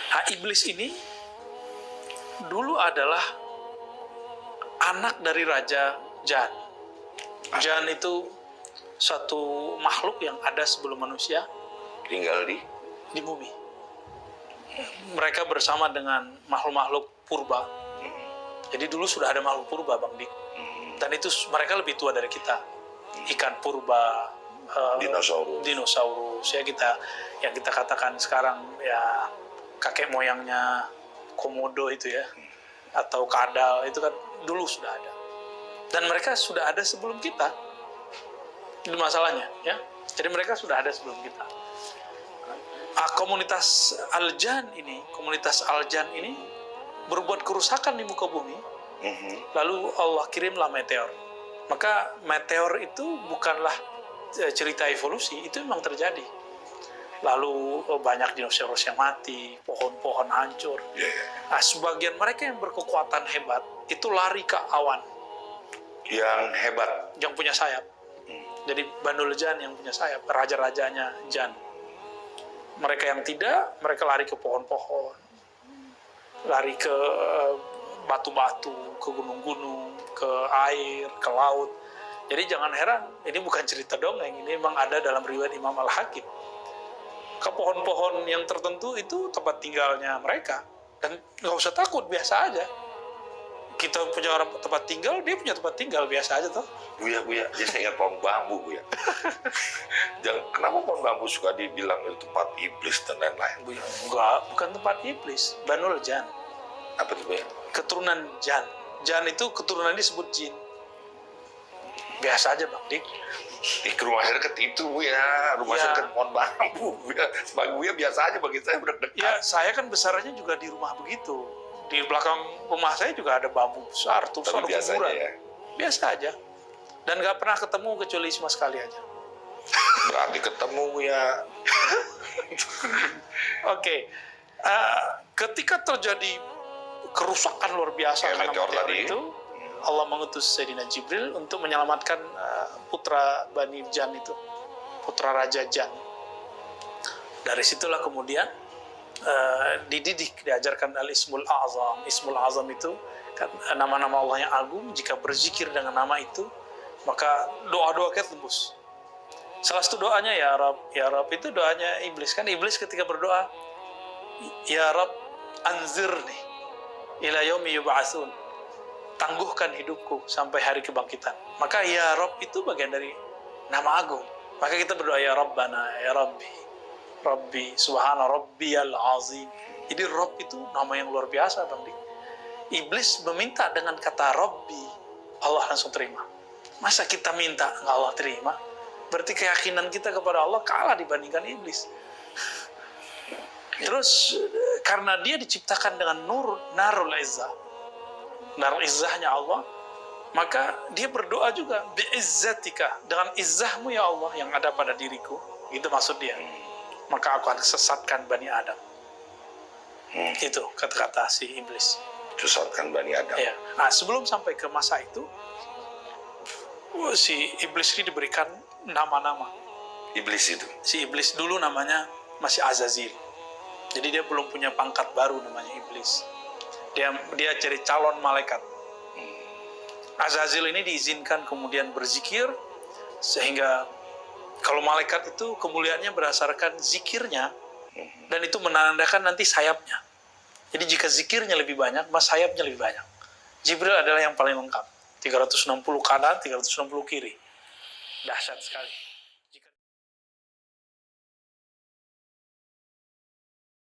Nah, iblis ini dulu adalah anak dari Raja Jan. Jan itu satu makhluk yang ada sebelum manusia Tinggal di bumi. Mereka bersama dengan makhluk-makhluk purba. Jadi dulu sudah ada makhluk purba, Bang Dik. Dan itu mereka lebih tua dari kita. Ikan purba, dinosaurus ya, yang kita katakan sekarang ya kakek moyangnya komodo itu ya, atau kadal itu kan dulu sudah ada. Dan mereka sudah ada sebelum kita. Itu masalahnya ya. Jadi mereka sudah ada sebelum kita. Komunitas Al-Jan ini berbuat kerusakan di muka bumi. Lalu Allah kirimlah meteor. Maka meteor itu bukanlah cerita evolusi, itu memang terjadi. Lalu banyak dinosaurus yang mati, pohon-pohon hancur. Nah, sebagian mereka yang berkekuatan hebat itu lari ke awan. Yang hebat, yang punya sayap. Jadi Banul Jan yang punya sayap, raja-rajanya Jan. Mereka yang tidak, mereka lari ke pohon-pohon, lari ke batu-batu, ke gunung-gunung, ke air, ke laut. Jadi jangan heran, ini bukan cerita dongeng, ini memang ada dalam riwayat Imam Al-Hakim. Ke pohon-pohon yang tertentu itu tempat tinggalnya mereka. Dan nggak usah takut, biasa aja. Kita punya orang tempat tinggal, dia punya tempat tinggal, biasa aja toh. Buya, jadi saya ingat pohon bambu, Buya. Kenapa pohon bambu suka dibilang itu tempat iblis dan lain-lain? Enggak, bukan tempat iblis, Banul Jan. Apa itu, Buya? Keturunan Jan. Jan itu keturunan disebut jin. Biasa aja, Bang Dik. Ke rumah saya deket itu, Buya. Rumah saya deket pohon bambu, Buya. Bagi Buya biasa aja, bagi saya udah dekat. Ya, saya kan besarnya juga di rumah begitu. Di belakang rumah saya juga ada bambu besar, terus ada kuburan. Ya? Biasa aja. Dan nggak pernah ketemu kecuali cuma sekali aja. Berarti ketemu ya. Oke. Ketika terjadi kerusakan luar biasa karena meteor itu, Allah mengutus Sayyidina Jibril untuk menyelamatkan putra Bani Jan itu, putra Raja Jan. Dari situlah kemudian dididik, diajarkan al-Ismul Azam. Ismul Azam itu kan nama-nama Allah yang agung. Jika berzikir dengan nama itu, maka doa-doa kita tembus. Salah satu doanya ya Rab itu doanya iblis. Kan iblis ketika berdoa, ya Rab anzirni ila yaumi yub'atsun, tangguhkan hidupku sampai hari kebangkitan. Maka ya Rab itu bagian dari nama agung. Maka kita berdoa ya Rabbana, ya Rabbi, subhana rabbiyal azim. Jadi Rabb itu nama yang luar biasa, Bang Dik. Iblis meminta dengan kata Rabbi, Allah langsung terima. Masa kita minta nggak Allah terima? Berarti keyakinan kita kepada Allah kalah dibandingkan iblis. Terus karena dia diciptakan dengan narul izzah, narul izzahnya Allah, maka dia berdoa juga biizzatika, dengan izzahmu ya Allah yang ada pada diriku. Itu maksud dia. Maka aku akan sesatkan Bani Adam. Itu kata-kata si iblis. Sesatkan Bani Adam. Ya. Nah, sebelum sampai ke masa itu, si iblis ini diberikan nama-nama. Iblis itu? Si iblis dulu namanya masih Azazil. Jadi dia belum punya pangkat baru namanya iblis. Dia jadi calon malaikat. Azazil ini diizinkan kemudian berzikir, sehingga kalau malaikat itu kemuliaannya berdasarkan zikirnya, dan itu menandakan nanti sayapnya. Jadi jika zikirnya lebih banyak, mas sayapnya lebih banyak. Jibril adalah yang paling lengkap. 360 kanan, 360 kiri. Dahsyat sekali.